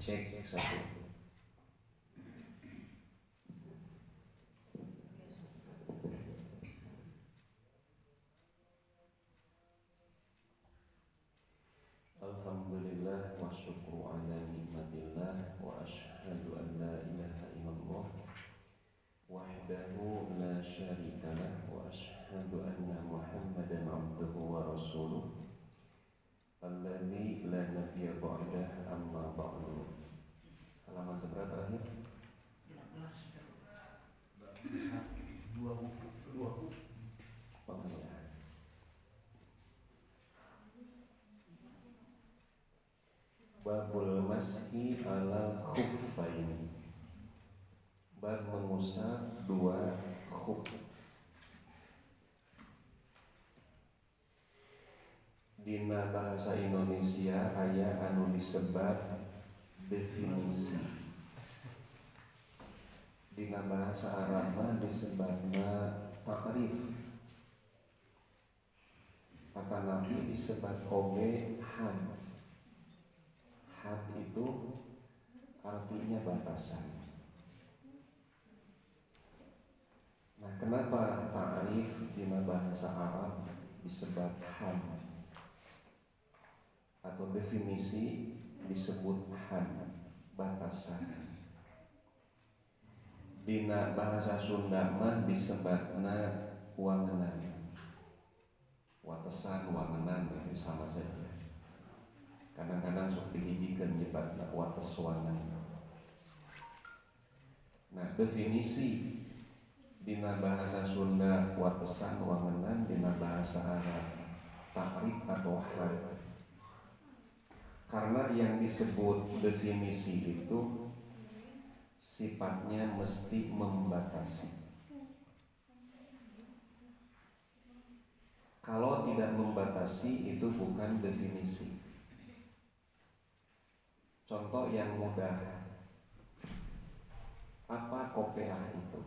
Cek satu. Alhamdulillah wa syukru ala nikmatillah wa ashhadu an la ilaha illallah wahdahu la syarikalah wa ashhadu anna Muhammadan abduhu wa rasuluh alladzi la nabiyya ba'dah amma ba'du. Halaman seberapa terakhir? 20. Babul maski ala khuffain. Bab mengusap dua khuf. Dina bahasa Indonesia aya anu disebat definisi. Dina bahasa Arab mah disebutna takrif. Kata Nabi disebat oge had. Had itu artinya batasan. Nah, kenapa takrif dina bahasa Arab disebut had atau definisi disebut had, batasan? Dina bahasa Sunda mah disebutna wangenan, watesan, wangenan itu sama saja. Kadang-kadang sok dihijikeun nyebatna wates wangan. Nah, definisi dina bahasa Sunda watesan, wangenan, dina bahasa Arab takrif atau had. Karena yang disebut definisi itu sifatnya mesti membatasi. Kalau tidak membatasi itu bukan definisi. Contoh yang mudah, apa kopiah itu?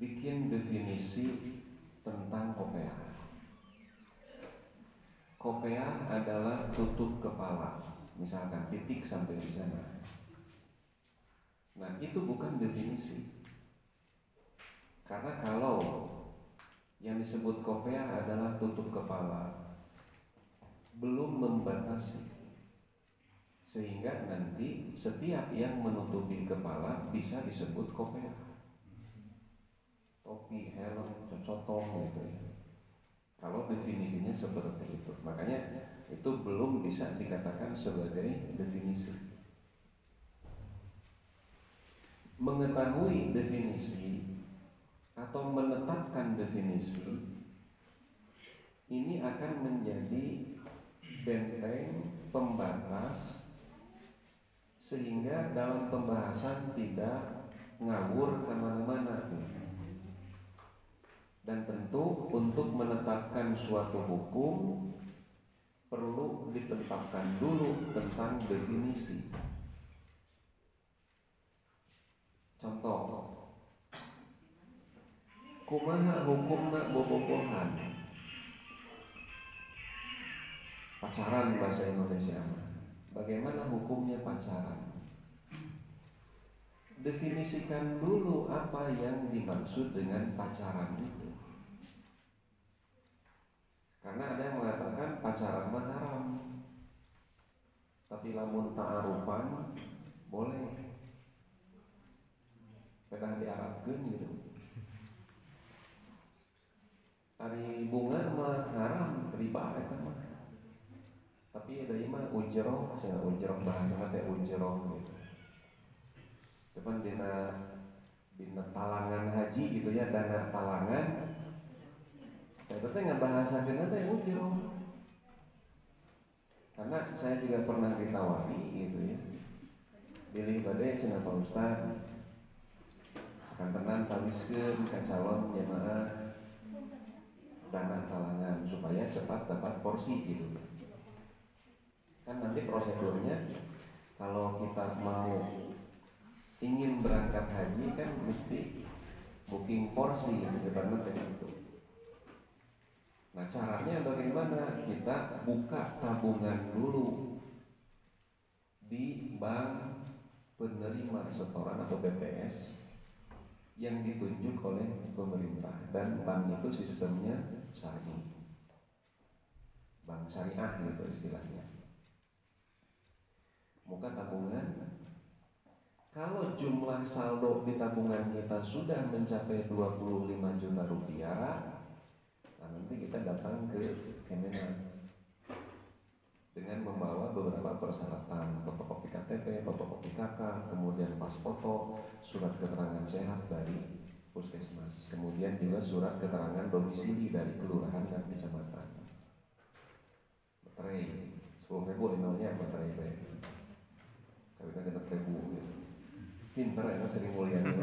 Bikin definisi tentang kopiah. Kopiah adalah tutup kepala, misalkan titik sampai di sana. Nah, itu bukan definisi. Karena kalau yang disebut kopiah adalah tutup kepala, belum membatasi, sehingga nanti setiap yang menutupi kepala bisa disebut kopiah. Topi, helm, cocotong gitu ya. Kalau definisinya seperti itu, makanya itu belum bisa dikatakan sebagai definisi. Mengetahui definisi atau menetapkan definisi ini akan menjadi benteng pembatas sehingga dalam pembahasan tidak ngawur kemana-mana. Dan tentu untuk menetapkan suatu hukum perlu ditetapkan dulu tentang definisi. Contoh, kumaha hukumna bobogohan? Pacaran bahasa Indonesia. Bagaimana hukumnya pacaran? Definisikan dulu apa yang dimaksud dengan pacaran itu. Karena ada yang mengatakan pacaran mah haram, tapi lamun ta'arufan boleh. Pernah diarabkeun gitu. Ari bunga mah haram, riba eta mah. Tapi ada mah ujroh, cenah ujroh bahasa teh ujroh gitu. Cuman dina talangan haji gitu ya, dana talangan. Itu teh ngabahasakeun teh ujroh. Karena saya juga pernah ditawari gitu ya. Pilih bade cenah Pak Ustaz. Sakantenan tawiskeun ka calon jemaah dana talangan supaya cepat dapat porsi gitu. Kan nanti prosedurnya kalau kita mau ingin berangkat haji kan mesti booking porsi yang sebenarnya itu. Nah, caranya bagaimana? Kita buka tabungan dulu di bank penerima setoran atau BPS yang ditunjuk oleh pemerintah, dan bank itu sistemnya syariah, bank syariah gitu istilahnya. Muka tabungan, kalau jumlah saldo di tabungan kita sudah mencapai 25 juta rupiah, nah nanti kita datang ke Kemenak dengan membawa beberapa persyaratan, fotokopi KTP, fotokopi KK, kemudian pas foto, surat keterangan sehat dari puskesmas, kemudian juga surat keterangan domisili dari kelurahan dan kecamatan. Baterai 10.000 emailnya baterai itu. Kita kena ribu gitu. Pinter ya, sering mulia gitu.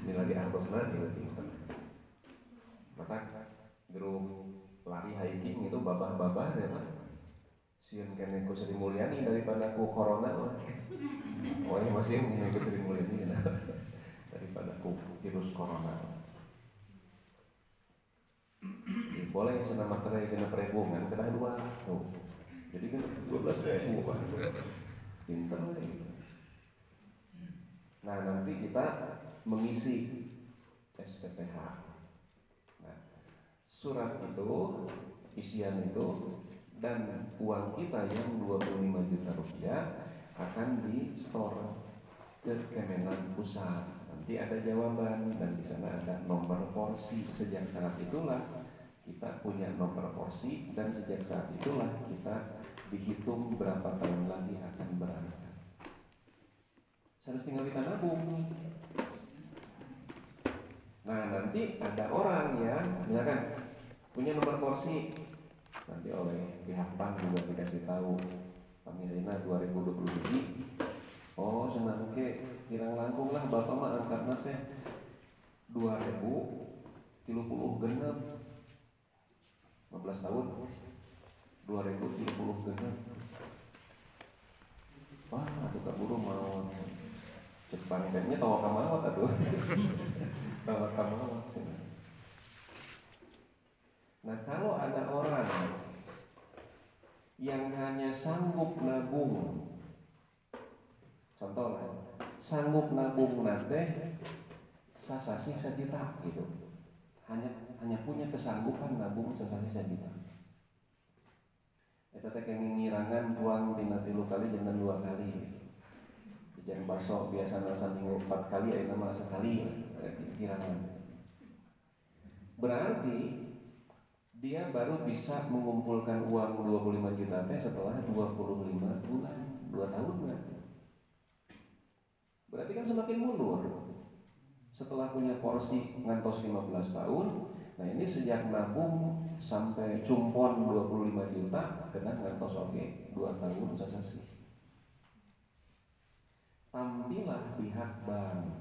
Ini lagi arbosna juga pinter. Maka grup lari hiking itu babah-babah ya Pak. Sieun kene ku Sri Mulyani daripada ku corona mah. Oh ini masih ini ku Sri Mulyani nah. Daripada ku virus corona. Boleh senam materai kena perhubungan kena dua. Tuh. Jadi kan 12.000 Pak. Pinter gitu. Nah nanti kita mengisi SPPH. Nah, surat itu, isian itu, dan uang kita yang 25 juta rupiah akan di store ke Kemenag Pusat. Nanti ada jawaban dan di sana ada nomor porsi. Sejak saat itulah kita punya nomor porsi, dan sejak saat itulah kita dihitung berapa tahun lagi akan berangkat. Harus tinggal kita nabung. Nah nanti ada orang yang misalkan punya nomor porsi, nanti oleh pihak bank juga dikasih tahu pemilihnya 2027. Oh senang ke kirang langkung lah bapak mah angkat nate 2030 genep 15 tahun 2030 genep. Wah itu kaburu mau Jepang kayaknya tawa kamawat aduh. Tawa kamawat sih. Nah kalau ada orang yang hanya sanggup nabung, contoh lah, sanggup nabung nate sasasi 1 juta gitu, hanya punya kesanggupan nabung sasasi 1 juta. Eta teh kenging ngirangan tuang tina 3 kali dengan 2 kali gitu. Jajan bakso biasanya seminggu 4 kali, ayeuna mah sekali kirangan. Berarti dia baru bisa mengumpulkan uang 25 juta teh setelah 25 bulan, 2 tahun berarti. Berarti kan semakin mundur. Setelah punya porsi ngantos 15 tahun, nah ini sejak nabung sampai cumpon 25 juta kena ngantos oke 2 tahun sasasi. Tampillah pihak bank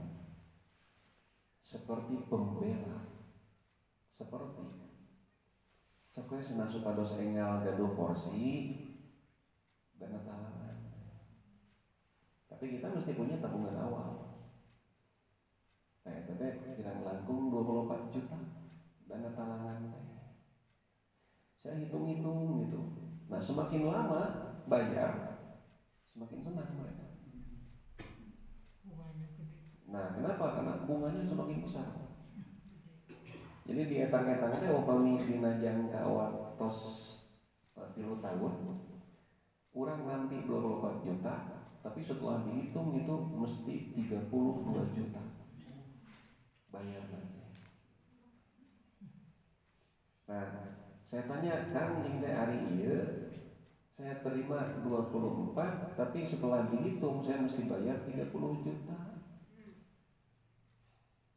seperti pembela, seperti sekoe senang supados enggal gaduh porsi dana talangan. Tapi kita mesti punya tabungan awal. Nah, teh kirang langkung 24 juta dana talangan teh. Saya hitung-hitung gitu. Nah, semakin lama bayar, semakin senang mereka. Nah, kenapa? Karena bunganya semakin besar. Jadi di etang-etang teh upami dina jangka waktos 3 tahun, kurang nanti 24 juta, tapi setelah dihitung itu mesti 32 juta bayar nanti. Nah, saya tanya Kang yang teh hari ieu saya terima 24, tapi setelah dihitung saya mesti bayar 30 juta.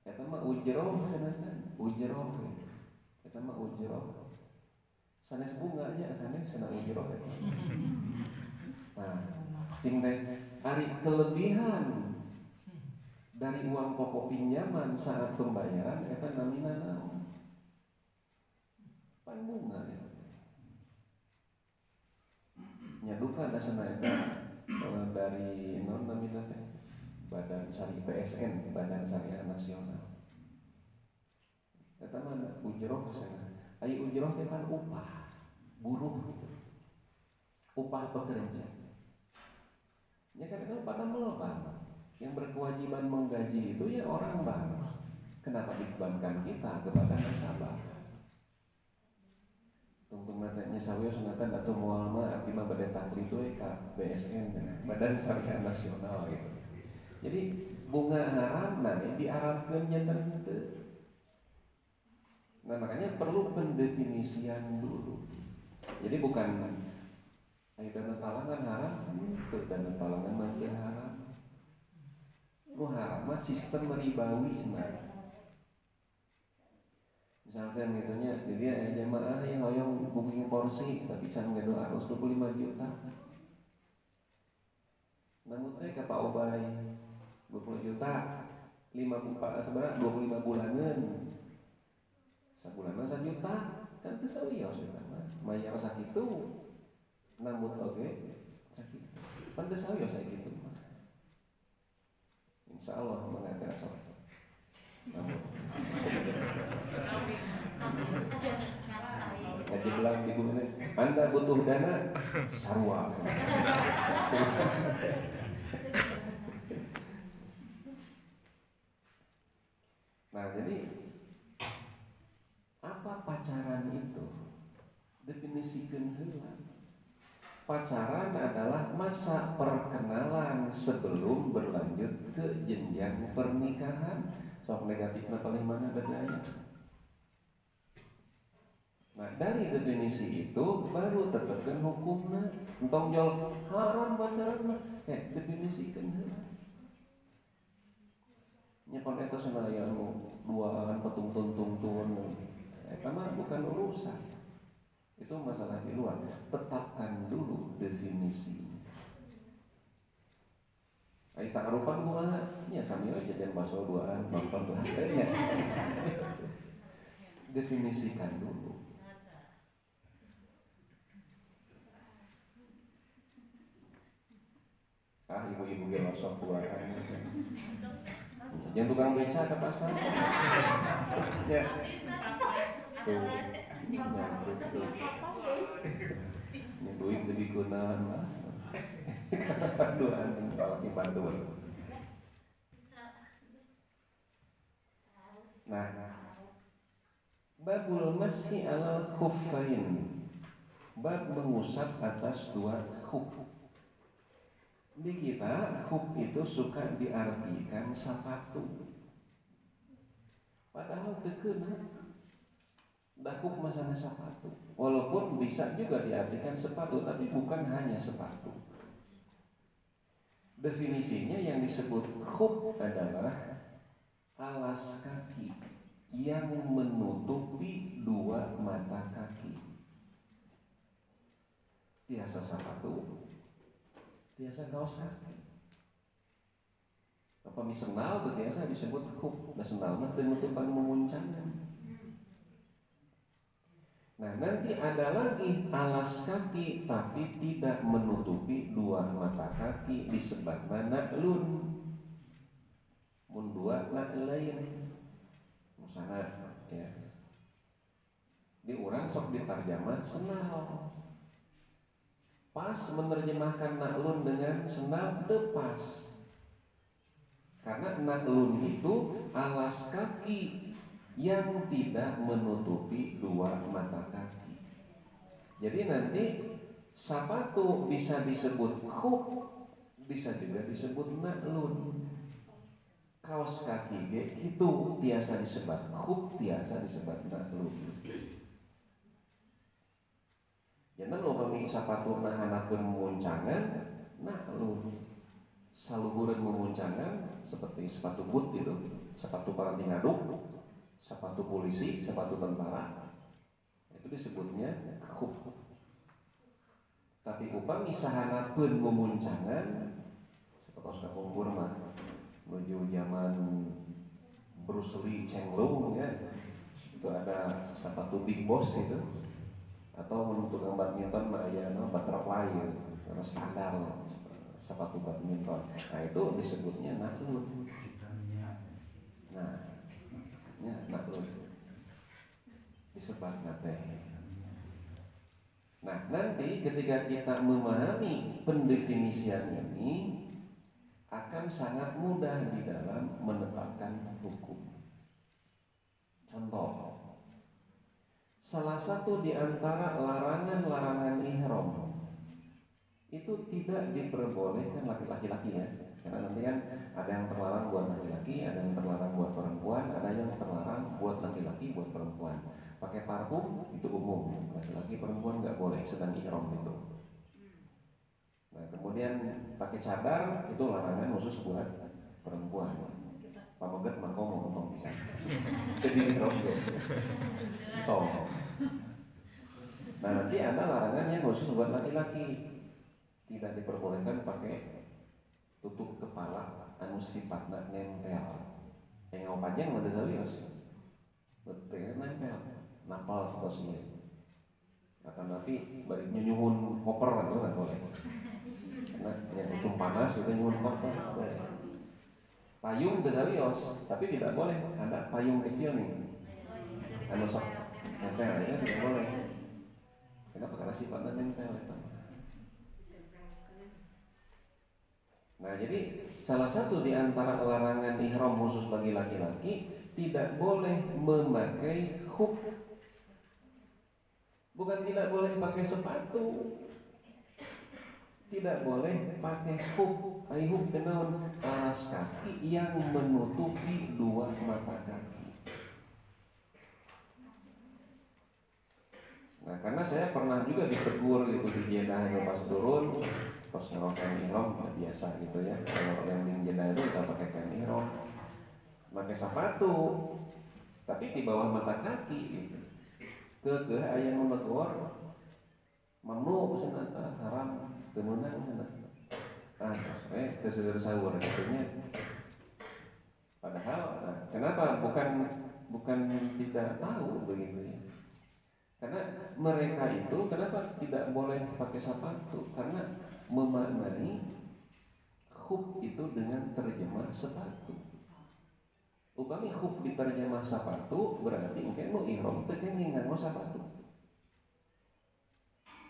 Eta mah ujroh cenah ujroh. Eta mah ujroh. Sanes bunganya sanes cenah ujroh eta. Nah, cing teh ari kelebihan dari uang pokok pinjaman saat pembayaran eta namina naon? Pan bunga ya. Nyaduka dasana eta dari non namina teh Badan Syariah BSN, Badan Syariah Nasional. Eta mah ujroh sana. Ai ujroh teh kan upah buruh. Upah pekerja. Ya kan itu pada melebang. Yang berkewajiban menggaji itu ya orang bank. Kenapa dibebankan kita kepada nasabah? Tungtung natanya sawi sunatan atau mual mah abdi mah bade takli itu ka BSN Badan Syariah Nasional gitu. Jadi bunga haram nah diarahkeun janten henteu. Nah makanya perlu pendefinisian dulu. Jadi bukan aya dana talangan haram, teu dana talangan mah teu haram. Nu haram mah sistem ribawi mah. Misalkan gitunya, jadi jamaah yang hoyong booking porsi tapi can ngado harus 25 juta. Namun ka Pak Obay 20 juta, 54 sebenarnya 25 bulanan. Sabulanan 1 juta, kan teu sawios eta mah. Mayar sakitu. Namun oge sakitu. Pan teu sawios sakitu mah. Insyaallah mangga sok. Jadi bilang di guru Anda butuh dana sarwa. Nah jadi apa pacaran itu? Definisikan heula. Pacaran adalah masa perkenalan sebelum berlanjut ke jenjang pernikahan. Sok negatifnya paling mana bedanya? Nah dari definisi itu baru tetapkan hukumnya. Entong jawab haram pacaran mah, definisikan heula. Nyepon eta sanaya anu duaan petung-tung-tung, eta mah bukan urusan. Itu masalah di luar. Tetapkan dulu definisi. Ai ta'arufan kumaha? Ya sami we jajan baso duaan, nonton bahasanya. Definisikan dulu. Ibu-ibu ge masuk duaan. Yang tukang beca ke pasar. Ya. Tuh. Ya, tuh. Ini duit lebih gunaan. Kata saduan kalau dibantu. Nah, babul masih alal khuffain. Bab mengusap atas 2 khuf. Di kita khuf itu suka diartikan sepatu. Padahal teu keuna. Da khuf masana sepatu. Walaupun bisa juga diartikan sepatu, tapi bukan hanya sepatu. Definisinya yang disebut khuf adalah alas kaki yang menutupi 2 mata kaki. Biasa sepatu, biasa kaos kaki. Apa sendal biasa disebut khuf. Nah sendal mah teu nutupan memuncangan. Nah nanti ada lagi alas kaki tapi tidak menutupi 2 mata kaki disebut na'lun. Mun 2 na'lain. Misalnya ya. Di urang sok ditarjamah sendal. Pas menerjemahkan na'lun dengan sendal teu pas. Karena na'lun itu alas kaki yang tidak menutupi 2 mata kaki. Jadi nanti sepatu bisa disebut khuf, bisa juga disebut na'lun. Kaos kaki ge itu biasa disebut khuf, biasa disebut na'lun. Jangan lo pami sepatu hanakeun memuncangan, na'lun. Saluhureun memuncangan seperti sepatu boot gitu, sepatu paranti ngaduk, sepatu polisi, sepatu tentara, itu disebutnya khuf. Tapi upami sahanapeun memuncangan, seperti kapungkur mah menuju zaman Bruce Lee, Cheng Long ya, itu ada sepatu big boss itu, atau untuk badminton mah aya butterfly ya, standar sepatu badminton. Nah itu disebutnya na'lun. Nah ya na'lun disebut nate. Nah nanti ketika kita memahami pendefinisian ini, akan sangat mudah di dalam menetapkan hukum. Contoh, salah satu di antara larangan-larangan ihram itu tidak diperbolehkan laki-laki ya. Karena nanti kan ada yang terlarang buat laki-laki, ada yang terlarang buat perempuan, ada yang terlarang buat laki-laki, buat perempuan. Pakai parfum itu umum, laki-laki perempuan nggak boleh sedang ihram itu. Nah kemudian pakai cadar itu larangan khusus buat perempuan. Pameget mangkomo ngomong bisa. Jadi ihram toh. Nah nanti ada larangan yang khusus buat laki-laki. Tidak diperbolehkan pakai tutup kepala anu sifatna nempel. Yang panjang ada serius. Betul nempel. Napal situasinya. Akan tapi bari nyunyuhun koper itu nggak boleh. Karena yang ujung panas itu nyunyuhun koper. Payung serius, tapi tidak boleh ada payung kecil nih. Anu sok nempel ini tidak boleh. Kenapa? Karena sifatnya nempel itu. Nah jadi salah satu di antara larangan ihram khusus bagi laki-laki tidak boleh memakai khuf. Bukan tidak boleh pakai sepatu, tidak boleh pakai khuf. Khuf tenaun alas kaki yang menutupi dua mata kaki. Nah karena saya pernah juga ditegur gitu di Jeddah pas turun. Pas ngerokok ihram biasa gitu ya. Kalau yang di Jeddah itu kita pakai kain ihram, pakai sepatu, tapi di bawah mata kaki gitu. Ke ayam memetor, mamnu senata haram, kemudian senata. Terus sahur katanya. Padahal, kenapa bukan tidak tahu begitu ya? Karena mereka itu kenapa tidak boleh pakai sepatu? Karena memaknai khuf itu dengan terjemah sepatu. Upami khuf diterjemah sepatu berarti mungkin mau ihram teh kan nganggo sepatu.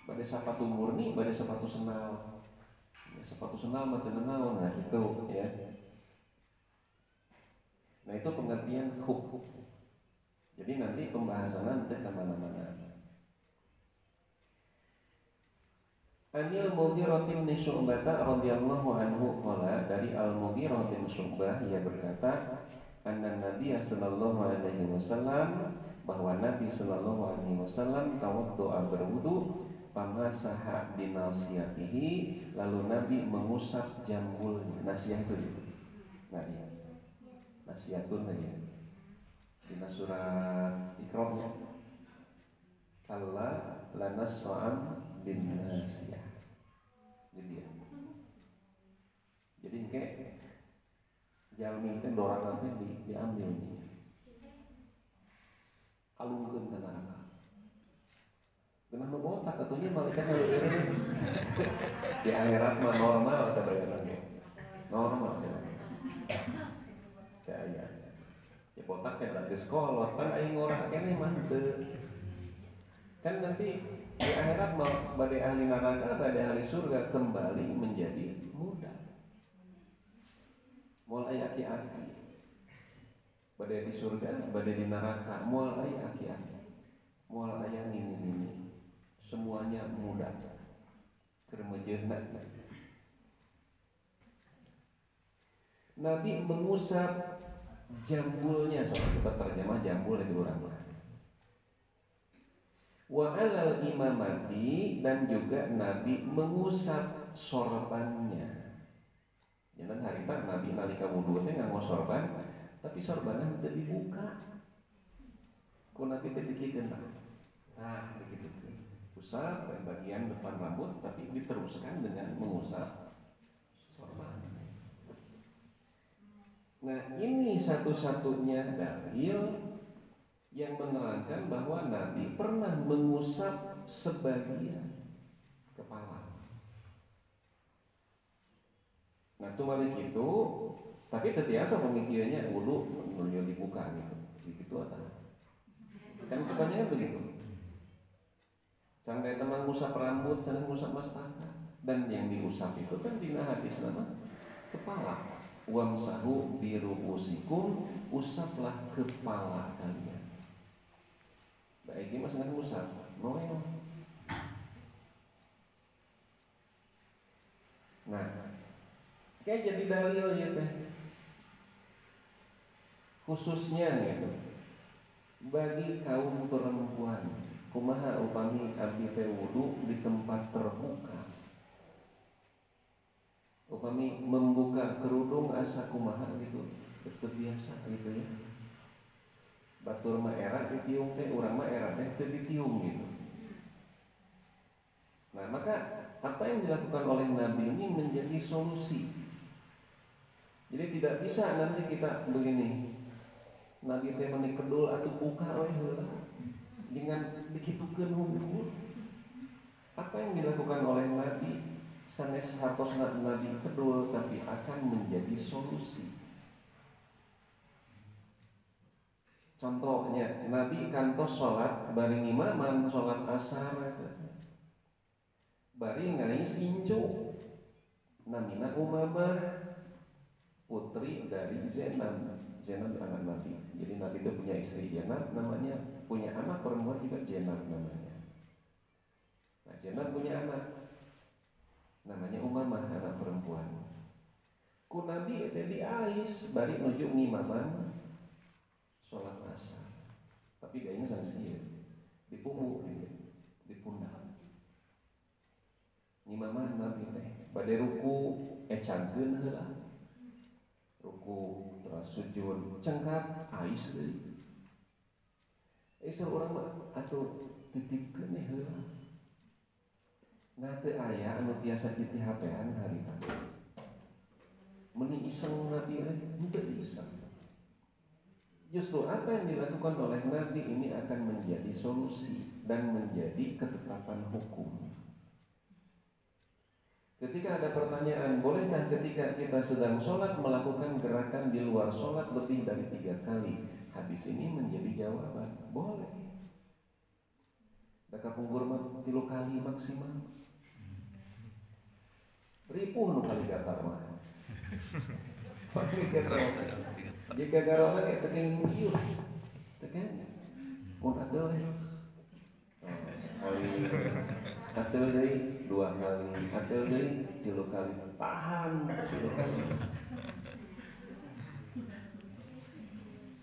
Pada sepatu murni, pada sepatu senal. Sepatu senal mah teu naon, nah itu ya. Nah itu pengertian khuf. Jadi nanti pembahasan nanti kemana-mana. Anil Mughirah bin Syu'bah radhiyallahu anhu qala, dari Al-Mughirah bin Syu'bah ia berkata, anna Nabi sallallahu alaihi wasallam, bahwa Nabi sallallahu alaihi wasallam tawaddu'a berwudu, pamasaha binasiyatihi, lalu Nabi mengusap jambulnya. Nasiyah itu ya. Nah ya. Nasiyatun ya. Di surat Iqra, kalla lanasfa'an bin nasiyah. Jadi kayak jalmi itu dorangan diambil nih, alungkeun ka neraka. Kenapa botak atunya malaikat ngeureun. Di akhirat mah normal sebenarnya. Normal sebenarnya. Ya. Ya botak teh berarti sekolah, kan aing ngorah keneh mah teu. Kan nanti di akhirat badai ahli neraka, badai ahli surga kembali menjadi muda. Mulai aki-aki. Badai di surga, badai di neraka, mulai aki-aki. Mulai aya nini-nini. Semuanya muda. Kermejeuna. Nabi mengusap jambulnya, sobat terjemah jambul itu orang lah. Wa alal imamati, dan juga Nabi mengusap sorbannya. Jangan harita Nabi nalika wudu teh nganggo sorban, tapi sorbannya teu dibuka. Ku Nabi teh dikikeun nah begitu. Usap bagian depan rambut, tapi diteruskan dengan mengusap sorban. Nah ini satu-satunya dalil yang menerangkan bahwa Nabi pernah mengusap sebagian kepala. Nah itu balik itu, tapi tetiasa pemikirannya wudu mulai dibuka gitu, begitu atau? Kan kebanyakan begitu. Sampai teman ngusap rambut, sampai ngusap mastaka, dan yang diusap itu kan dina hadis nama kepala. Wamsahu biruusikum, usaplah kepala kalian. Baik, ini maksudnya usap. Noel. Nah, kayak jadi dalil ya teh. Khususnya gitu bagi kaum perempuan, kumaha upami abdi teh wudu di tempat terbuka, upami membuka kerudung asa kumaha gitu, terbiasa gitu ya. Batur mah era ditiung teh, urang mah era teh teu ditiung gitu. Nah, maka apa yang dilakukan oleh Nabi ini menjadi solusi. Jadi tidak bisa nanti kita begini, Nabi teh meni kedul atuh buka we heula dengan dikitukeun hungkul. Apa yang dilakukan oleh Nabi sanes hartosna Nabi kedul tapi akan menjadi solusi. Contohnya Nabi kantos salat bari ngimaman salat asar bari ngais incu namina Umamah putri dari Zainab. Zainab anak Nabi. Jadi Nabi itu punya istri Zainab, namanya punya anak perempuan juga Zainab namanya. Nah, Zainab punya anak namanya Umamah, anak perempuan. Ku Nabi itu di ais bari nuju ngimaman sholat asar. Tapi gayanya sanes ieu. Di punggung di pundak. Ngimaman Nabi teh bade ruku ecankeun heula. Ruku terus sujud cengkat ais deui. Urang mah atuh titipkeun we heula. Nah teu aya anu tiasa ditihapean harita. Meni iseng Nabi henteu iseng. Justru apa yang dilakukan oleh Nabi ini akan menjadi solusi dan menjadi ketetapan hukum. Ketika ada pertanyaan, bolehkah ketika kita sedang sholat melakukan gerakan di luar sholat lebih dari 3 kali? Hadis ini menjadi jawaban, boleh. Daka punggur 3 kali maksimal. Ripuh nu kali gatar mah. Jika garolan ya tekan kieu. Tekan. Mun atuh atul deui 2 kali, atul deui 3 kali, tahan 3 kali.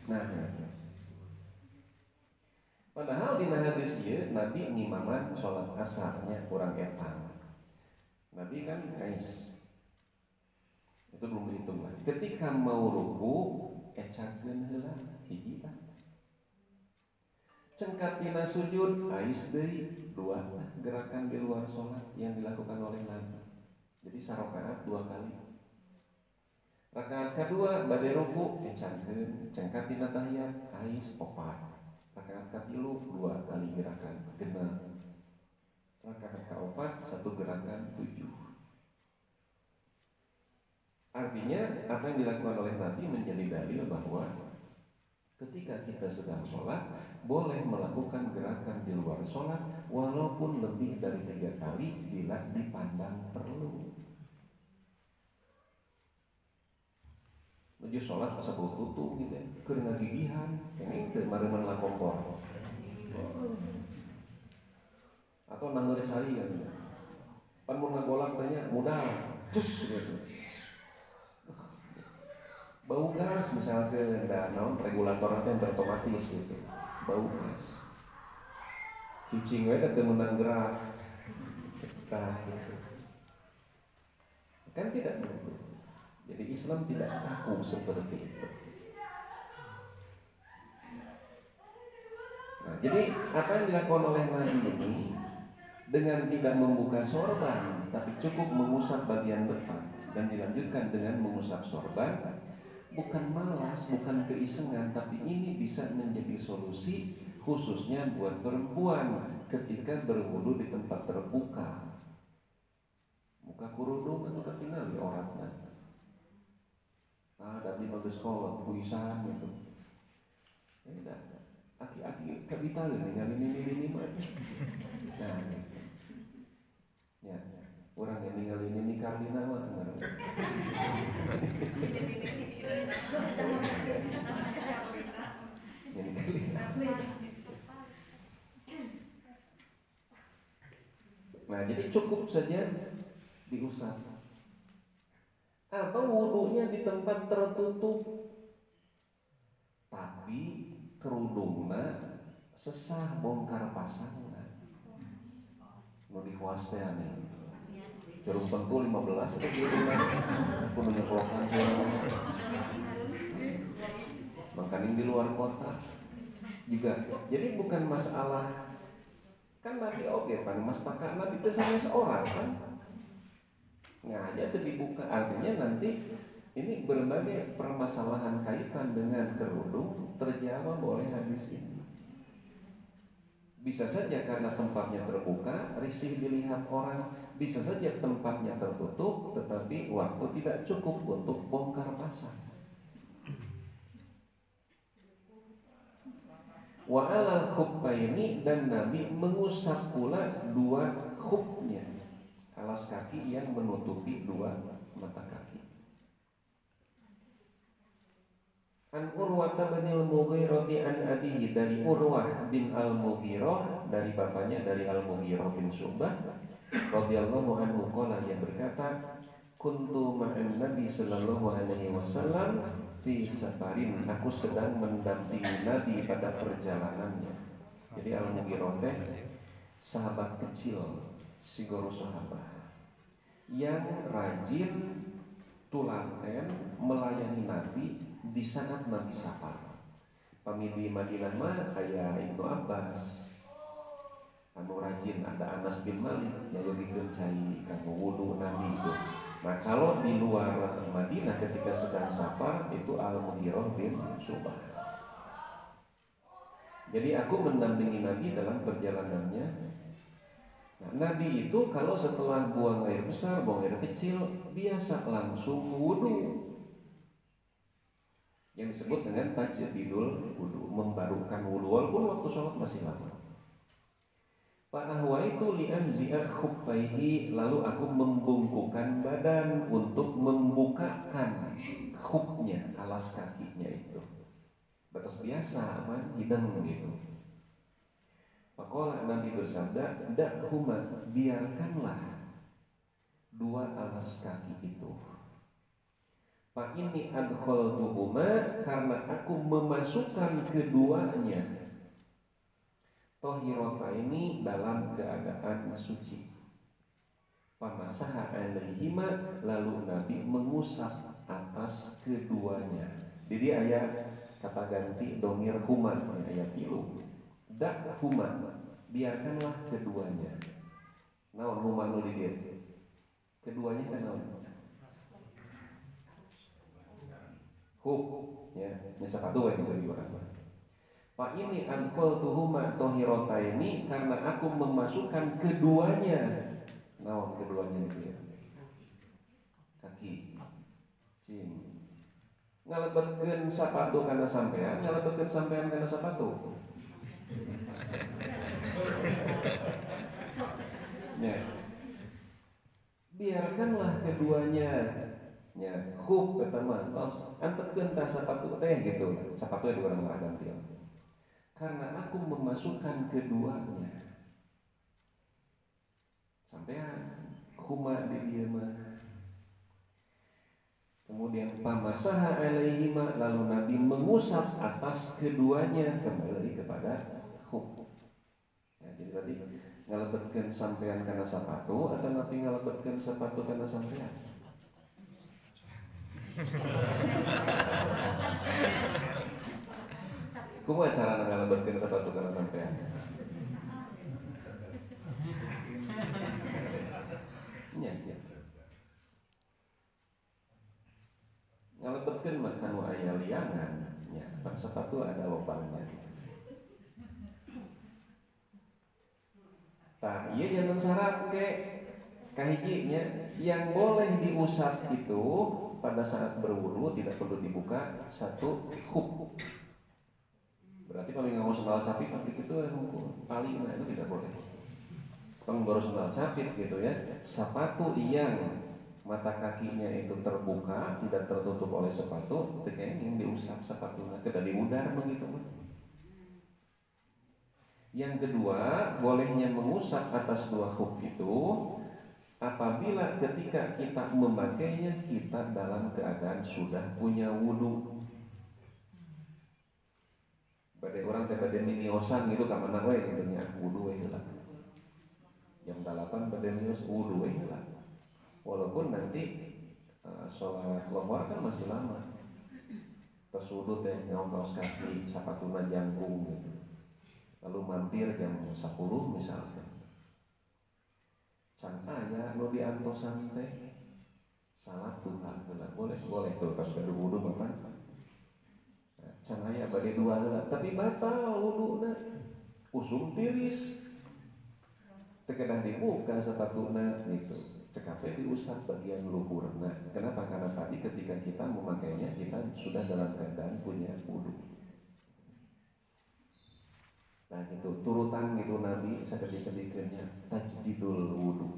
Nah, padahal di hadis ieu Nabi ngimaman sholat asarnya kurang etang. Nabi kan kais. Itu belum dihitung lah. Ketika mau ruku, ecakeun heula hiji tah. Cengkatina sujud, ais deui 2 gerakan di luar sholat yang dilakukan oleh Nabi. Jadi sarakaat 2 kali. Rakaat kedua bade ruku ecankeun, cengkatina tahiyat ais 4. Rakaat katilu 2 kali gerakan genep. Rakaat kaopat 1 gerakan 7. Artinya apa yang dilakukan oleh Nabi menjadi dalil bahwa ketika kita sedang sholat boleh melakukan gerakan di luar sholat walaupun lebih dari 3 kali bila dipandang perlu. Menuju sholat pas tutup gitu ya, keur ngagigihan, ini teu mareman la kompor. Atau nangeur cari kan. Pan mun ngagolak tanya modal, cus gitu. Bau gas misalkan dan naon regulator yang otomatis gitu. Bau gas. Cucing we teu meunang gerak. Tah gitu. Kan tidak begitu. Jadi Islam tidak kaku seperti itu. Nah, jadi apa yang dilakukan oleh Nabi ini dengan tidak membuka sorban, tapi cukup mengusap bagian depan dan dilanjutkan dengan mengusap sorban, bukan malas, bukan keisengan, tapi ini bisa menjadi solusi khususnya buat perempuan ketika berwudu di tempat terbuka. Muka kurudung anu katingali orangna. Tapi bagus kolot kuisan gitu. Enggak. Aki-aki kapital ningali ini mah. Nah. Ya. Orang yang ningali ini karina mah. Nah, jadi cukup saja diusap. Atau wudunya di tempat tertutup, tapi kerudungna sesah bongkar pasangna. Nu dikuasnya nih. Jarum pentul 15 itu kerudungna. Kudunya kelokan makanya di luar kota juga. Jadi bukan masalah, kan Nabi oke kan, mas pakar Nabi itu hanya seorang kan, nggak aja itu dibuka. Artinya nanti ini berbagai permasalahan kaitan dengan kerudung terjawab oleh hadis ini. Bisa saja karena tempatnya terbuka, risih dilihat orang. Bisa saja tempatnya tertutup, tetapi waktu tidak cukup untuk bongkar pasang. Wa alal khuffaini, dan Nabi mengusap pula dua khufnya, alas kaki yang menutupi dua mata kaki. An Urwah bin Al-Mughirah an abihi, dari Urwah bin Al-Mughirah dari bapaknya, dari Al-Mughirah bin Syu'bah radhiyallahu anhu qala, yang berkata, kuntu ma'an Nabi sallallahu alaihi wasallam fi safarin, aku sedang mendampingi Nabi pada perjalanannya. Jadi Al-Mughirah teh sahabat kecil, sigoro sahabat yang rajin tulaten melayani Nabi di saat Nabi safar. Pamili Madinah mah aya Ibnu Abbas anu rajin, ada Anas bin Malik yang lebih cai kanggo wudu Nabi itu. Nah, kalau di luar Madinah ketika sedang safar itu Al-Mughirah bin Syu'bah. Jadi aku mendampingi Nabi dalam perjalanannya. Nah, Nabi itu kalau setelah buang air besar, buang air kecil, biasa langsung wudu. Yang disebut dengan tajdidul wudu, membarukan wudu walaupun waktu sholat masih lama. Fa'ahwa itu li'anzi'at khuffaihi, lalu aku membungkukkan badan untuk membukakan khufnya, alas kakinya itu. Batas biasa, hidung gitu. Maka Nabi bersabda, dakhuma, biarkanlah dua alas kaki itu. Fa inni adkhaltuhuma, karena aku memasukkan keduanya, tohirota ini dalam keadaan suci. Pamasaha alaihima, lalu Nabi mengusap atas keduanya. Jadi ayat kata ganti domir huma, ayat tilu. Dak huma, biarkanlah keduanya. Naon huma nu di dia? Keduanya kan naon? Ya, sepatu yang itu juga. Pak ini adkhaltuhuma tohirotaini, karena aku memasukkan keduanya. Naon keduanya itu ya? Kaki. Cing. Ngalebetkeun sapatu kana sampean, ngalebetkeun sampean kana sapatu. Ya. Biarkanlah keduanya. Ya, khuf pertama, antepkeun tah sapatu teh gitu. Sapatu dua orang ganti. Karena aku memasukkan keduanya. Sampean khuma di dieu mah. Kemudian pamasaha alaihima, lalu Nabi mengusap atas keduanya, kembali kepada khuf. Ya, jadi tadi ngalebetkeun sampean kana sapatu atau Nabi ngalebetkeun sapatu kana sampean? Kumaha cara ngalebetkeun sapatu kana sampean? Nya. Ngalebetkeun mah kanu aya liangan, nya. Pan sepatu ada lobangnya. Tah, ieu jangan syarat ke kahijinya yang boleh diusap itu pada saat berwudu tidak perlu dibuka satu khuf. Berarti kalau nggak mau sendal capit itu tali, nah itu tidak boleh. Kalau baru sendal capit gitu ya, sepatu yang mata kakinya itu terbuka, tidak tertutup oleh sepatu, yang diusap sepatunya, tidak diudar begitu. Yang kedua, bolehnya mengusap atas dua khuf itu apabila ketika kita memakainya kita dalam keadaan sudah punya wudu. Pada orang pada miniosan gitu kamana we gitu nya wudu we lah. Jam 8 pada minios wudu we lah. Walaupun nanti sholat lohor kan masih lama. Terus wudu teh ngaos kaos kaki sapatuna jangkung gitu. Lalu mampir jam 10 misalkan. Can aya nu diantosan teh salat duha heula boleh tuh pas kada wudu Bapak. Can aya bade dua heula tapi batal wuduna. Usum tiris. Teu kedah dibuka sepatuna gitu. Cekape diusap bagian luhurna. Kenapa? Karena tadi ketika kita memakainya kita sudah dalam keadaan punya wudu. Nah gitu, turutan gitu Nabi sakedik-kedikeunnya tajdidul wudu.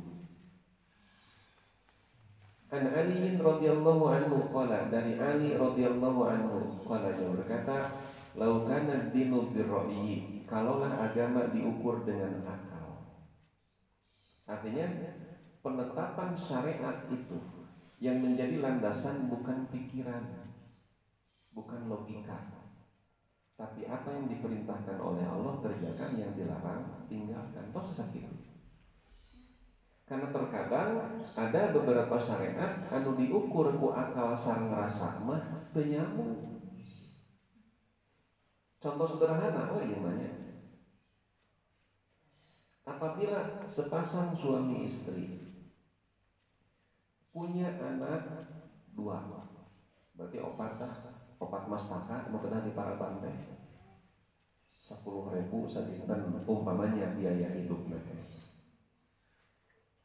An Ali radhiyallahu anhu qala, dari Ali radhiyallahu anhu qala, dia berkata, "Lau kana dinu birra'yi," kalaulah agama diukur dengan akal. Artinya penetapan syariat itu yang menjadi landasan bukan pikiran, bukan logika. Tapi apa yang diperintahkan oleh Allah kerjakan, yang dilarang tinggalkan. Toh sesakit. Karena terkadang ada beberapa syariat anu diukur ku akal sang rasa mah teu nyambung. Contoh sederhana gimana? Apabila sepasang suami istri punya anak 2, berarti opat mastaka nu kena di para pantai 10.000 sadinten umpamanya biaya hidup mereka.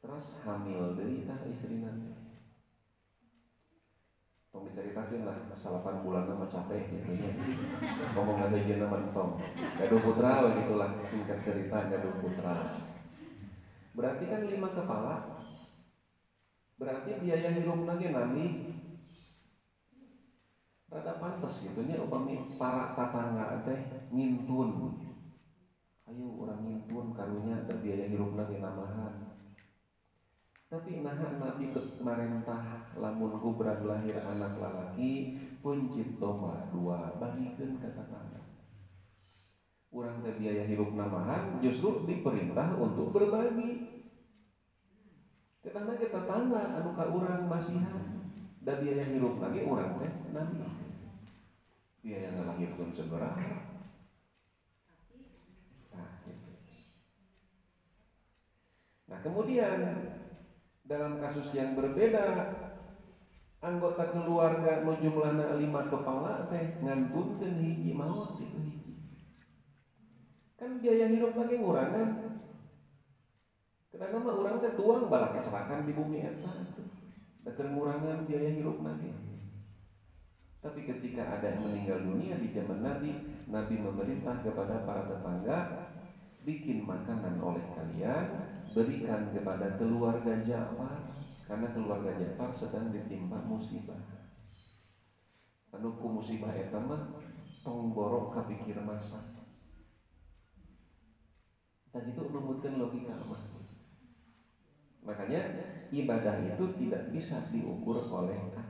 Terus hamil deui tah istrina. Tong diceritakeun lah 8 bulan mah capek gitu nya. Ngomong ngadejeun mah tong. Gaduh putra we gitulah singkat cerita gaduh putra. Berarti kan 5 kepala. Berarti biaya hidup lagi nami rada pantes gitu nya upami para tatangga teh ngintun. Ayo urang ngintun karunya da biaya hidup lagi namahan. Tapi naha Nabi marentah lamun kubrad lahir anak lalaki pencit domba 2 bagikeun ka tatangga. Urang teh biaya hidup namahan justru diperintah untuk berbagi. Karena kita tetangga anu ka urang masihan da biaya hidup lagi urang teh Nabi. Biaya ngalahirkeun sabaraha. Nah, kemudian dalam kasus yang berbeda, anggota keluarga nu jumlahna 5 kepala teh ngantunkeun hiji maot itu hiji. Kan biaya hidup lagi ngurangan. Karena mah urang teh tuang bala kecelakaan di bumi eta atuh. Da ngurangan biaya hidup lagi. Tapi ketika ada yang meninggal dunia di zaman Nabi, Nabi memerintah kepada para tetangga, bikin makanan oleh kalian, berikan kepada keluarga Ja'far, karena keluarga Ja'far sedang ditimpa musibah. Anu ku musibah eta mah tong borok kapikir masak. Tadi itu numutkeun logika mah. Makanya ibadah itu tidak bisa diukur oleh akal.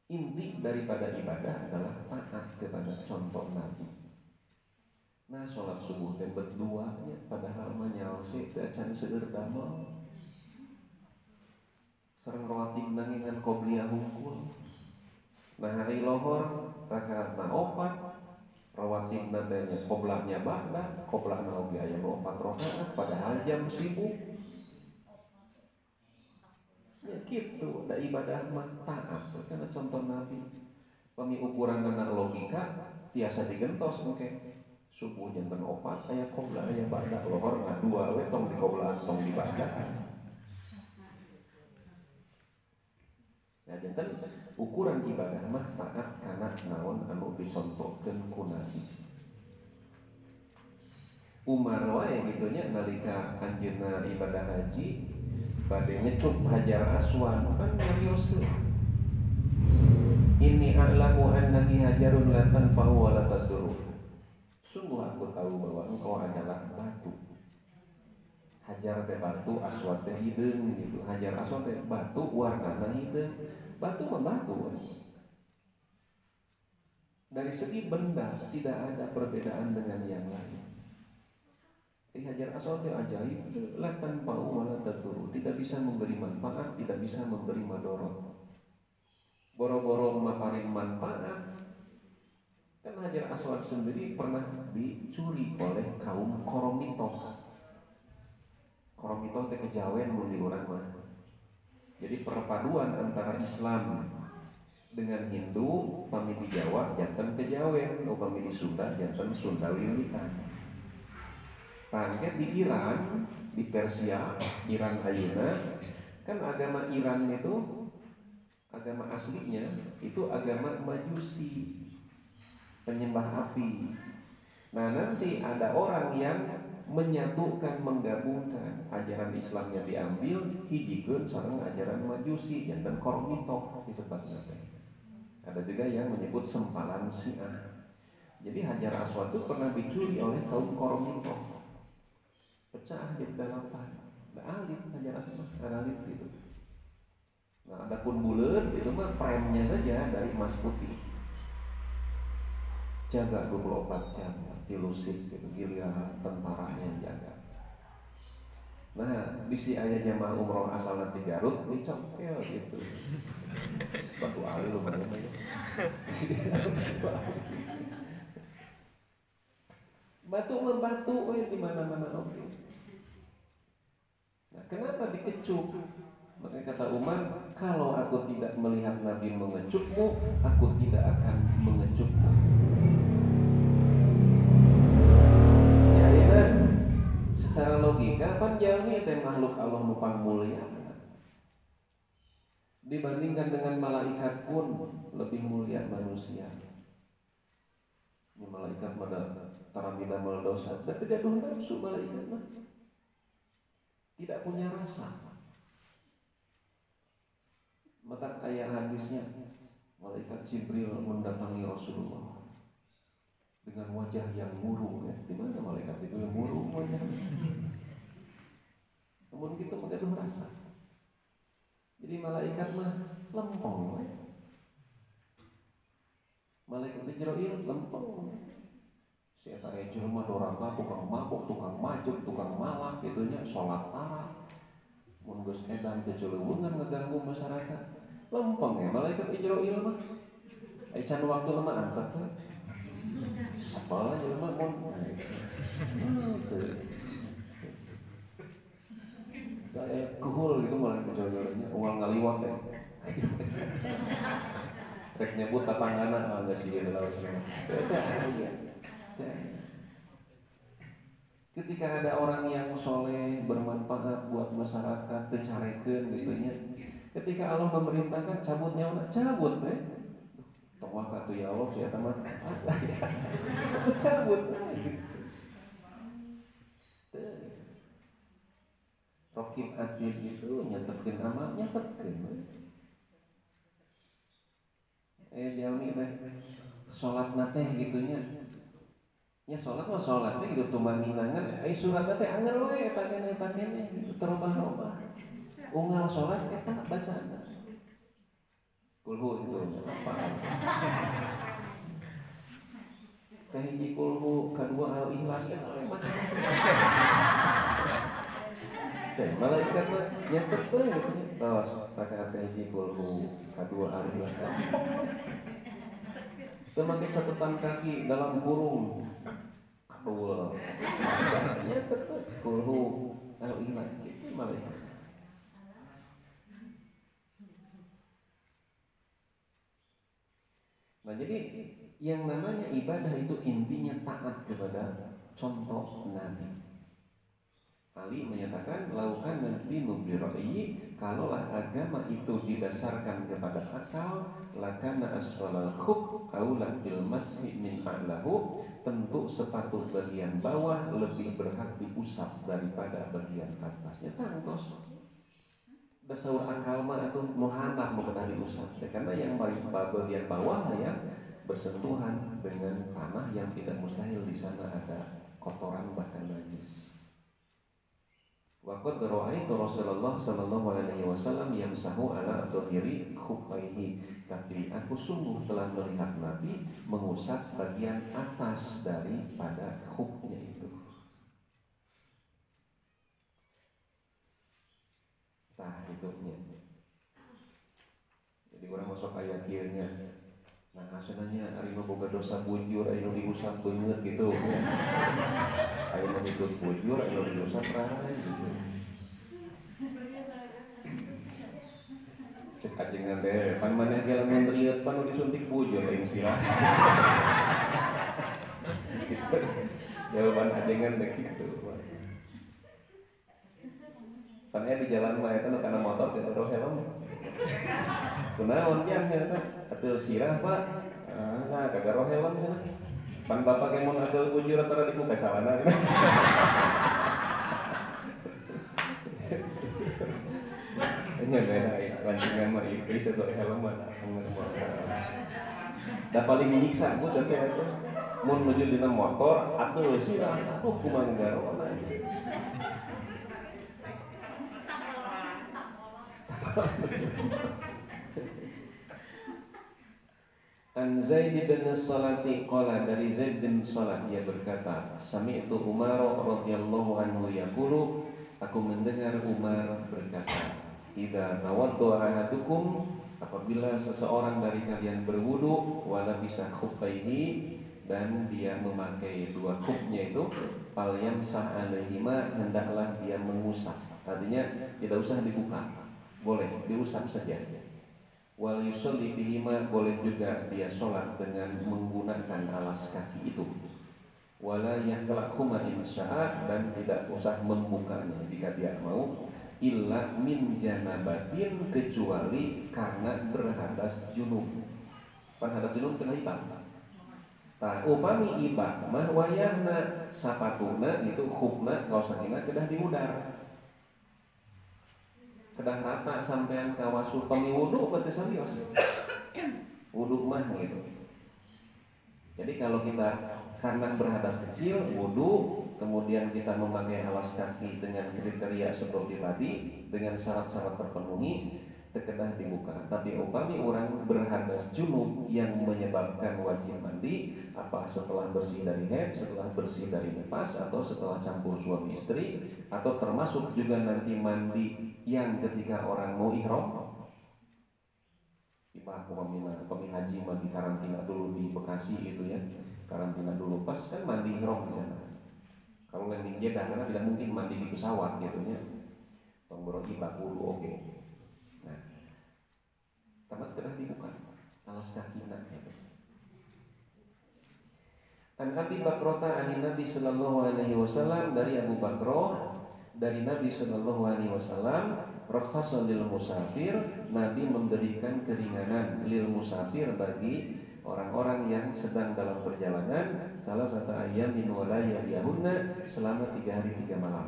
Inti daripada ibadah adalah taat kepada contoh Nabi. Nah, sholat subuh teh berduanya padahal manyalse teh acan seueur damel. Sareng rawatib nangingan qobliyah hungkul. Nah, hari lohor rakaatna 4, rawatib nantinya qoblahnya ba'da, qoblahna oge aya 4 rakaat padahal jam sibuk. Ya gitu, da ibadah mah taat karena contoh Nabi. Pami ukuran anak logika tiasa digentos oke. Subuh janten 4 aya qoblah aya ba'da, lohor ngadua we tong di qoblah tong di ba'da. Nah, janten ukuran ibadah mah taat kana naon anu dicontohkeun ku Nabi. Umar wae gitu nya nalika anjeunna ibadah haji bade ngecup Hajar Aswad kan nyarios. Inni a'lamu annaki hajarun la tanfa'u wa la tadur. Sungguh aku tahu bahwa engkau adalah batu. Hajar teh batu, aswad teh hideung gitu. Hajar aswad teh batu, warnana hideung. Batu mah batu. Dari segi benda tidak ada perbedaan dengan yang lain. Hajar aswad teh ajaib, la tanfa'u wa la tadurru, tidak bisa memberi manfaat, tidak bisa memberi madorot. Boro-boro maparin manfaat. Kan hajar aswad sendiri pernah dicuri oleh kaum Koromito. Koromito teh kejawen mun di urang mah. Jadi perpaduan antara Islam dengan Hindu, pami di Jawa janten kejawen, upami di Sunda janten Sunda Lilitan. Tangket di Iran, di Persia, Iran ayeuna, kan agama Iran itu agama aslinya itu agama Majusi, penyembah api. Nah, nanti ada orang yang menyatukan, menggabungkan ajaran Islamnya diambil hijikeun sareng ajaran Majusi janten Koromito disebutna. Ada juga yang menyebut sempalan Syiah. Jadi Hajar Aswad itu pernah dicuri oleh kaum Koromito. Pecah jadi 8. Nah, alit Hajar Aswad, alit gitu. Nah, adapun buleut itu mah premnya saja dari emas putih. Jaga 24 jam dilusik gitu, giliran tentaranya jaga. Nah, bisi aya jamaah umroh asalna ti Garut dicokel gitu. Batu ali lumayan aja. Batu membatu we di mana-mana oke. Nah, kenapa dikecup? Maka kata Umar, kalau aku tidak melihat Nabi mengecupmu, aku tidak akan mengecupmu. Secara logika pan jalmi teh makhluk Allah nu mulia. Dibandingkan dengan malaikat pun lebih mulia manusia. Ini malaikat mana taramina mal dosa, dan tidak nafsu malaikat mah. Tidak punya rasa. Maka ayat hadisnya malaikat Jibril mendatangi Rasulullah dengan wajah yang murung ya. Di mana malaikat itu yang murung wajah? Namun kita mengaduh rasa. Jadi malaikat mah lempeng ya. Malaikat Jibril lempeng. Si eta jelema dorangka tukang mabuk, tukang majub, tukang malak gitunya salat tara. Mun geus edan keceleungan ngeganggu masyarakat. Lempeng ya malaikat Jibril mah. Ai can waktu lama antep teh. Apalah jelema mun kayak kuhul gitu malah kejodohnya uang ngaliwat ya. Rek nyebut tatanganna enggak sih gitu lawan semua. Ketika ada orang yang soleh bermanfaat buat masyarakat dicarekeun gitu nya. Ketika Allah memerintahkan cabut nyawa, cabut teh. Tawak atuh ya Allah sia eta mah. Cabut. Rokib Atid itu nyatetkeun amal, nyatetkeun. Jalmi teh salat teh gitunya. Ya salat mah salat teh gitu tumaninangan, surat teh anggar we eta kene gitu terobah-robah. Unggal salat eta bacaana. Kulhu itu apa? Kahiji kulhu, kedua al-ikhlas eta macam. Malaikat mah nyatet teh gitu. Tos rakaat kahiji kulhu, kedua al-ikhlas. Teu make catatan kaki dalam kurung. Kedua. Nyatet teh kulhu, al-ikhlas gitu malaikat. Nah jadi yang namanya ibadah itu intinya taat kepada contoh Nabi. Ali menyatakan laukan nanti nubiroi, kalaulah agama itu didasarkan kepada akal, lakana asfalal khuf aulan bil masih min a'lahu, tentu sepatu bagian bawah lebih berhak diusap daripada bagian atasnya. Tangtos. Dasar akal mah itu muhanah mengenai diusap, karena yang paling bagian bawah ya bersentuhan dengan tanah yang tidak mustahil di sana ada kotoran bahkan najis. Waqad ra'aitu Rasulullah sallallahu alaihi wasallam yamsahu ala dhahiri khuffaihi. Tapi aku sungguh telah melihat Nabi mengusap bagian atas daripada khufnya itu. Nah, hidupnya. Jadi orang masuk ayat kirinya. Nah, asalnya ari mah boga dosa bujur, anu diusap beungeut gitu. Anu hidup bujur, anu diusap rai gitu. Cek ajengan teh, pan maneh ge lamun rieuh pan disuntik bujur aing sirah. Gitu. Jawaban ajengan teh gitu. Pan di jalan mah eta nu kana motor teh ero helm. Kunaon pian eta? Atuh sirah, Pak. Nah, kagak roh helm cenah. Pan bapak ge mun adel bujur antara di muka calana. Ini beda ya, lancingan mah iblis atau helm mana? Da paling nyiksa ku teh eta. Mun nuju dina motor, atuh sirah, atuh kumaha garona. An Zaid bin Salati qala, dari Zaid bin Salat dia berkata, sami'tu Umar radhiyallahu anhu yaqulu, aku mendengar Umar berkata, idza tawaddu ahadukum, apabila seseorang dari kalian berwudu, wala bisa khuffaihi, dan dia memakai dua khufnya itu, fal yamsah alaihima, hendaklah dia mengusap. Artinya tidak usah dibuka, boleh diusap saja. Wal yusolli fihima, boleh juga dia sholat dengan menggunakan alas kaki itu. Wala yahlaqhuma insya'a, dan tidak usah membukanya jika dia mau. Illa min janabatin, kecuali karena berhadas junub. Berhadas junub kena hitam. Upami ibah mah wayahna sapatuna itu khufna kaosakina kedah dimudar. Kedah rata sampean kawasu pemi wudu berarti serius. Wudu mah gitu. Jadi kalau kita karena berhadas kecil wudu, kemudian kita memakai alas kaki dengan kriteria seperti tadi, dengan syarat-syarat terpenuhi, terkedah dibuka. Tapi upami orang berhadas junub yang menyebabkan wajib mandi, apa setelah bersih dari haid, setelah bersih dari nifas, atau setelah campur suami istri, atau termasuk juga nanti mandi yang ketika orang mau ihram. Ibarat pemi haji mandi karantina dulu di Bekasi itu ya, karantina dulu pas kan mandi ihram di sana. Kalau landing Jeddah karena tidak mungkin mandi di pesawat gitu ya. Pengboro ibak dulu oke. Nah, tamat kena dibuka alas kaki gitu. An Abi Bakrota anin Nabi sallallahu alaihi wasallam, dari Abu Bakroh dari Nabi sallallahu alaihi wasallam, rakhasa lil musafir, Nabi memberikan keringanan lil musafir bagi orang-orang yang sedang dalam perjalanan, salah satu ayamin wa layaliyahunna, selama 3 hari 3 malam.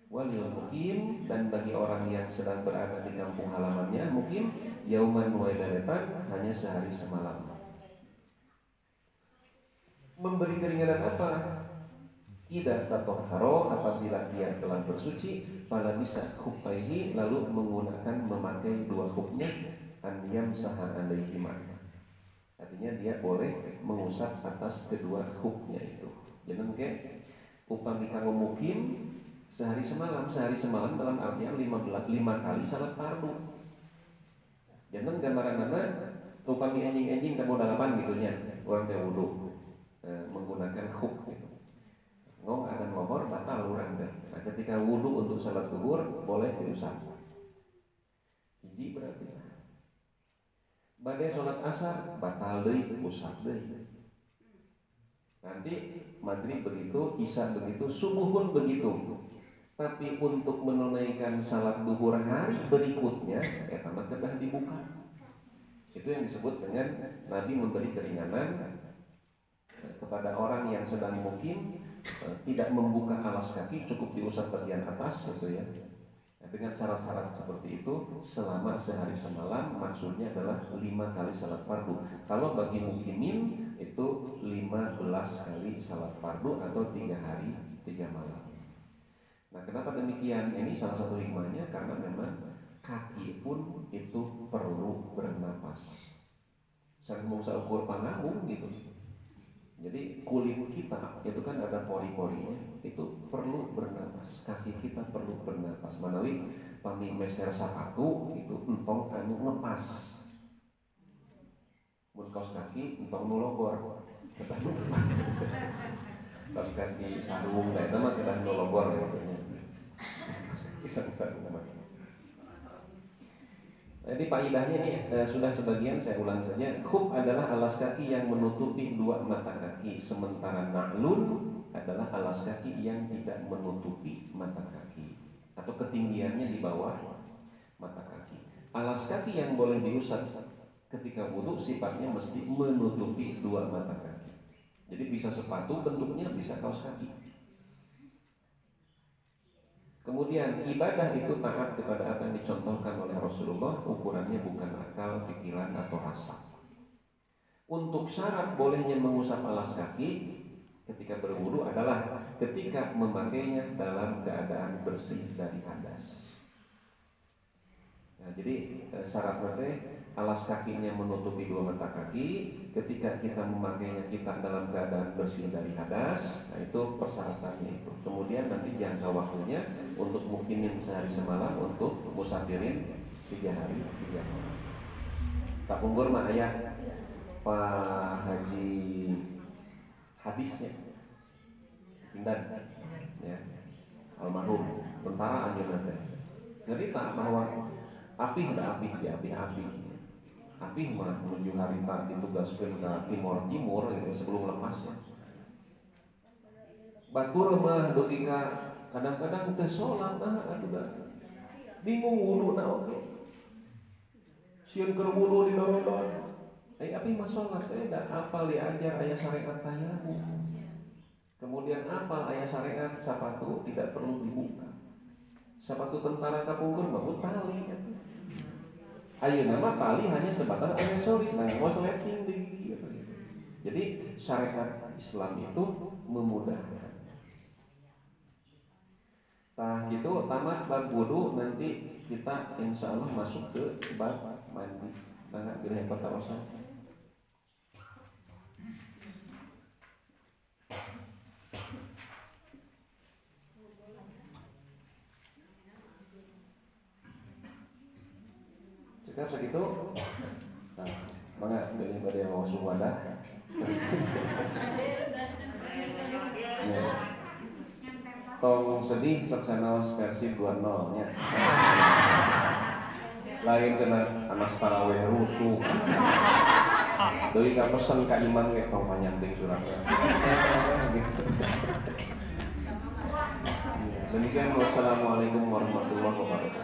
Walil mukim, dan bagi orang yang sedang berada di kampung halamannya, mukim yauman wa lailatan, hanya sehari semalam. Memberi keringanan apa? Idza tatahharo, apabila dia telah bersuci, fala bisa khuffaihi, lalu menggunakan memakai dua khufnya, an yamsaha alaihima. Artinya dia boleh mengusap atas kedua khufnya itu. Jangan kayak upami kanggo mukim sehari semalam dalam artian 5 kali salat fardu. Jangan gambaran-gambaran upami anjing-anjing kamu dalapan gitu nya, orang teh wudu menggunakan khuf gitu. Ngong akan ngomor batal urang teh. Nah, ketika wudu untuk salat zuhur boleh diusap. Hiji berarti. Badai salat asar batal deui, usap deui. Nanti maghrib begitu, isya begitu, subuh pun begitu. Tapi untuk menunaikan salat zuhur hari berikutnya, eta mah kedah dibuka. Itu yang disebut dengan Nabi memberi keringanan kepada orang yang sedang mukim, tidak membuka alas kaki, cukup diusap bagian atas gitu ya. Nah, dengan syarat-syarat seperti itu selama sehari semalam maksudnya adalah 5 kali salat fardu. Kalau bagi mukimin itu 15 kali salat fardu atau 3 hari 3 malam. Nah, kenapa demikian? Ini salah satu hikmahnya karena memang kaki pun itu perlu bernapas. Saya mau ukur pangangung gitu. Jadi kulit kita itu kan ada pori-porinya, itu perlu bernapas. Kaki kita perlu bernapas. Manawi pami meser sapatu itu entong anu ngepas. Mun kaos kaki entong nologor. Kaos kaki sarung da eta mah kedah nologor katanya. Kisah-kisah nama. Jadi faedahnya nih sudah sebagian saya ulang saja. Khuf adalah alas kaki yang menutupi 2 mata kaki, sementara na'lun adalah alas kaki yang tidak menutupi mata kaki atau ketinggiannya di bawah mata kaki. Alas kaki yang boleh diusap ketika wudhu sifatnya mesti menutupi 2 mata kaki. Jadi bisa sepatu bentuknya, bisa kaos kaki. Kemudian ibadah itu taat kepada apa yang dicontohkan oleh Rasulullah, ukurannya bukan akal, pikiran atau rasa. Untuk syarat bolehnya mengusap alas kaki ketika berwudu adalah ketika memakainya dalam keadaan bersih dari hadas. Nah, jadi syarat nanti alas kakinya menutupi 2 mata kaki. Ketika kita memakainya kita dalam keadaan bersih dari hadas, nah itu persyaratannya itu. Kemudian nanti jangka waktunya untuk mukimin sehari semalam, untuk musafirin 3 hari 3 malam. Tak unggur mah ayah Pak Haji hadisnya Indan ya, almarhum tentara anjeunna teh. Jadi tak bahwa api mah menuju harita ditugaskeun ke timur gitu, sebelum lepasnya. Batur mah dugi ka kadang-kadang teu salat bingung wudu na oge. Sieun keur wudu di dorodon. Api mah salat da apal diajar aya syariat tayamum. Kemudian apal aya syariat sapatu tidak perlu dibuka. Sapatu tentara kapungkur mah tali kan. Ayeuna mah tali hanya sebatas aksesoris, nah mau sleting di gigi gitu. Jadi syariat Islam itu memudahkan. Tah gitu tamat bab wudu, nanti kita insya Allah masuk ke bab mandi. Nah, bila hebat tawasan. Sekarang segitu, nah, mangga dari pada yang mau wadah. Ya. Tong sedih saksanaos versi 2.0 nya. Lain cenah anas tarawih rusuh. Deui ka pesen ka imam ge tong panyanting suratna. Demikian wassalamualaikum warahmatullahi wabarakatuh.